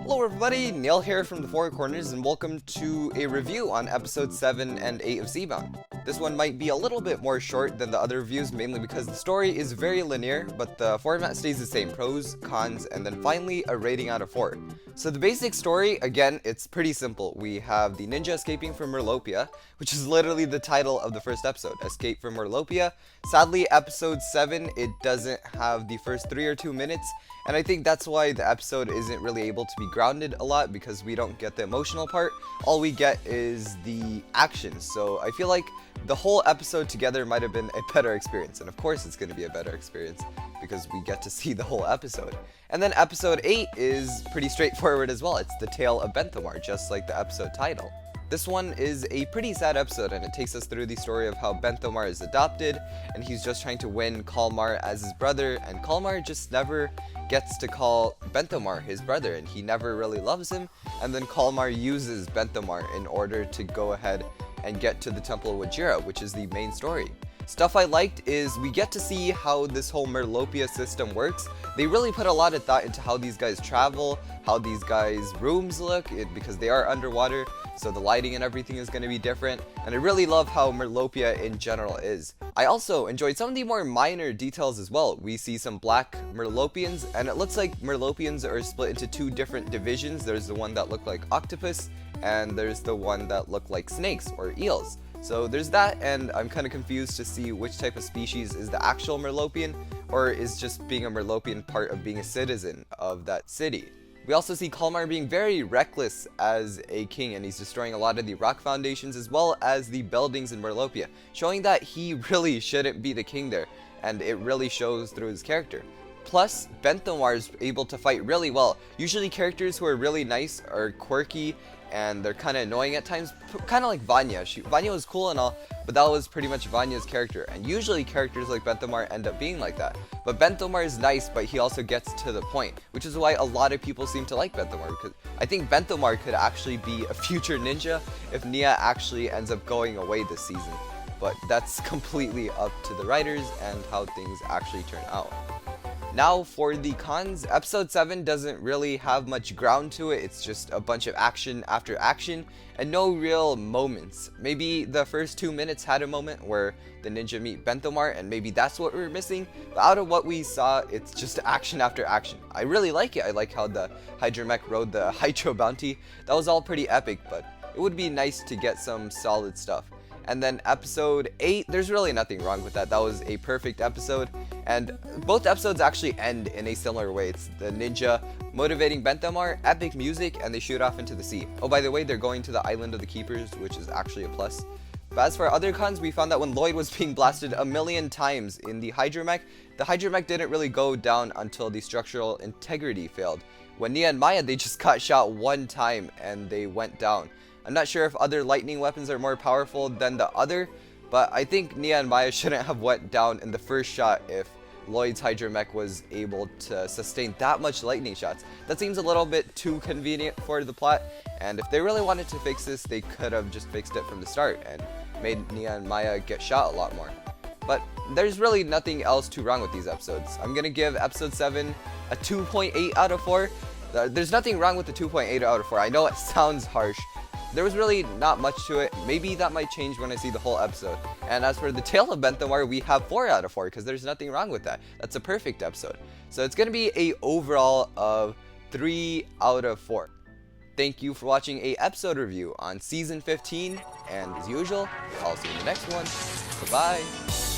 Hello everybody, Neil here from the Four Corners, and welcome to a review on episodes 7 and 8 of Seabound. This one might be a little bit more short than the other reviews, mainly because the story is very linear, but the format stays the same: pros, cons, and then finally a rating out of 4. So the basic story, again, it's pretty simple. We have the ninja escaping from Merlopia, which is literally the title of the first episode, Escape from Merlopia. Sadly, episode 7, it doesn't have the first 3 or 2 minutes, and I think that's why the episode isn't really able to be grounded a lot, because we don't get the emotional part. All we get is the action. So I feel like the whole episode together might have been a better experience, and of course it's going to be a better experience because we get to see the whole episode. And then episode 8 is pretty straightforward as well. It's the tale of Benthomar, just like the episode title. This one is a pretty sad episode, and it takes us through the story of how Benthomar is adopted, and he's just trying to win Kalmar as his brother, and Kalmar just never gets to call Benthomar his brother, and he never really loves him. And then Kalmar uses Benthomar in order to go ahead and get to the Temple of Wajira, which is the main story. Stuff I liked is we get to see how this whole Merlopia system works. They really put a lot of thought into how these guys travel, how these guys' rooms look, because they are underwater, so the lighting and everything is going to be different. And I really love how Merlopia in general is. I also enjoyed some of the more minor details as well. We see some black Merlopians, and it looks like Merlopians are split into 2 different divisions. There's the one that look like octopus, and there's the one that look like snakes or eels. So there's that, and I'm kind of confused to see which type of species is the actual Merlopian, or is just being a Merlopian part of being a citizen of that city. We also see Kalmar being very reckless as a king, and he's destroying a lot of the rock foundations as well as the buildings in Merlopia, showing that he really shouldn't be the king there, and it really shows through his character. Plus, Benthomar is able to fight really well. Usually characters who are really nice are quirky, and they're kind of annoying at times, kind of like Vanya. Vanya was cool and all, but that was pretty much Vanya's character, and usually characters like Benthomar end up being like that. But Benthomar is nice, but he also gets to the point, which is why a lot of people seem to like Benthomar, because I think Benthomar could actually be a future ninja if Nia actually ends up going away this season. But that's completely up to the writers and how things actually turn out. Now for the cons, episode 7 doesn't really have much ground to it. It's just a bunch of action after action and no real moments. Maybe the first 2 minutes had a moment where the ninja meet Benthomar, and maybe that's what we're missing. But out of what we saw, it's just action after action. I really like it. I like how the Hydramech rode the Hydro Bounty. That was all pretty epic, but it would be nice to get some solid stuff. And then episode 8, there's really nothing wrong with that. That was a perfect episode, and both episodes actually end in a similar way. It's the ninja motivating Benthomar, epic music, and they shoot off into the sea. Oh, by the way, they're going to the Island of the Keepers, which is actually a plus. But as for other cons, we found that when Lloyd was being blasted a million times in the Hydramech didn't really go down until the structural integrity failed. When Nia and Maya, they just got shot 1 time and they went down. I'm not sure if other lightning weapons are more powerful than the other, but I think Nia and Maya shouldn't have went down in the first shot if Lloyd's Hydramech was able to sustain that much lightning shots. That seems a little bit too convenient for the plot, and if they really wanted to fix this, they could have just fixed it from the start and made Nia and Maya get shot a lot more. But there's really nothing else too wrong with these episodes. I'm gonna give episode 7 a 2.8 out of 4. There's nothing wrong with the 2.8 out of 4. I know it sounds harsh. There was really not much to it. Maybe that might change when I see the whole episode. And as for the tale of Benthomar, we have 4 out of 4 because there's nothing wrong with that. That's a perfect episode. So it's going to be a overall of 3 out of 4. Thank you for watching a episode review on season 15. And as usual, I'll see you in the next one. Bye-bye.